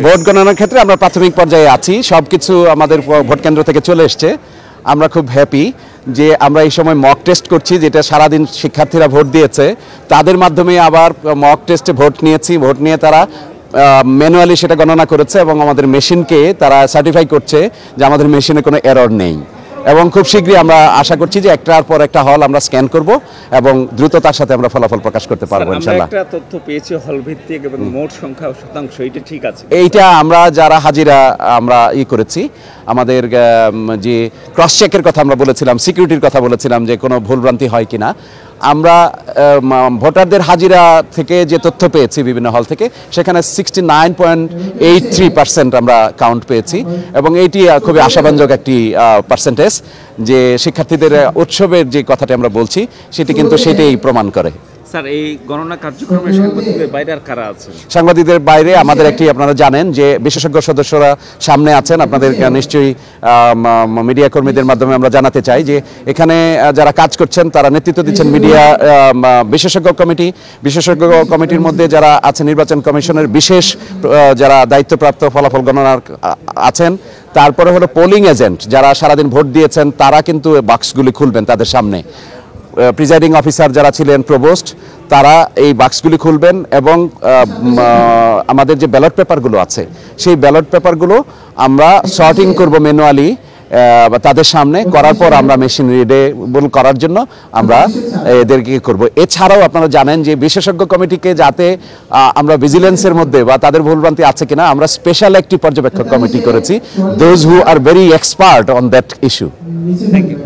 Vote গণনার ক্ষেত্রে আমরা প্রাথমিক পর্যায়ে আছি, সবকিছু আমাদের ভোট কেন্দ্র থেকে চলে এসছে। আমরা খুব হ্যাপি যে আমরা এই সময় মক টেস্ট করছি, যেটা সারাদিন শিক্ষার্থীরা ভোট দিয়েছে তাদের মাধ্যমে আবার মক টেস্টে ভোট নিয়েছি। ভোট নিয়ে তারা ম্যানুয়ালি সেটা গণনা করেছে এবং আমাদের মেশিনকে তারা সার্টিফাই করছে যে আমাদের মেশিনে কোনো এরর নেই। এবং খুব শীঘ্রই আমরা আশা করছি যে একটার পর একটা হল আমরা স্ক্যান করব এবং দ্রুততার সাথে আমরা ফলাফল প্রকাশ করতে পারবো ইনশাআল্লাহ। আমরা একটা তথ্য পেয়েছি হল ভিত্তিক এবং মোট সংখ্যা শতাংশ, এটা ঠিক আছে? এইটা আমরা যারা হাজিরা আমরা করেছি, আমাদের যে ক্রস চেকের কথা আমরা বলেছিলাম, সিকিউরিটির কথা বলেছিলাম যে কোনো ভুলভ্রান্তি হয় কিনা, আমরা ভোটারদের হাজিরা থেকে যে তথ্য পেয়েছি বিভিন্ন হল থেকে, সেখানে 69.83% আমরা কাউন্ট পেয়েছি এবং এইটি খুবই আশাব্যঞ্জক একটি পার্সেন্টেজ যে শিক্ষার্থীদের উৎসবের যে কথাটি আমরা বলছি সেটি কিন্তু সেটাই প্রমাণ করে। স্যার, এই গণনা কার্যক্রমে সাংবাদিকদের বাইরে আর কারা আছেন? সাংবাদিকদের বাইরে আমাদের একটি, আপনারা জানেন যে বিশেষজ্ঞ সদস্যরা সামনে আছেন। আপনাদের নিশ্চয়ই মিডিয়া কর্মীদের মাধ্যমে আমরা জানাতে চাই যে এখানে যারা কাজ করছেন তারা নেতৃত্ব দিচ্ছেন মিডিয়া বিশেষজ্ঞ কমিটি। বিশেষজ্ঞ কমিটির মধ্যে যারা আছেন নির্বাচন কমিশনের বিশেষ যারা দায়িত্বপ্রাপ্ত ফলাফল গণনার আছেন, তারপরে হলো পোলিং এজেন্ট যারা সারাদিন ভোট দিয়েছেন, তারা কিন্তু বাক্সগুলি খুলবেন তাদের সামনে। প্রিজাইডিং অফিসার যারা ছিলেন প্রভোস্ট, তারা এই বাক্সগুলি খুলবেন এবং আমাদের যে ব্যালট পেপারগুলো আছে সেই ব্যালট পেপারগুলো আমরা সর্টিং করব ম্যানুয়ালি তাদের সামনে, করার পর আমরা মেশিন রিডেবল করার জন্য আমরা এদেরকে করব। এছাড়াও আপনারা জানেন যে বিশেষজ্ঞ কমিটিকে যাতে আমরা ভিজিলেন্সের মধ্যে বা তাদের ভুলভ্রান্তি আছে কিনা আমরা স্পেশাল একটি পর্যবেক্ষক কমিটি করেছি, those who are very expert on that issue. Thank you.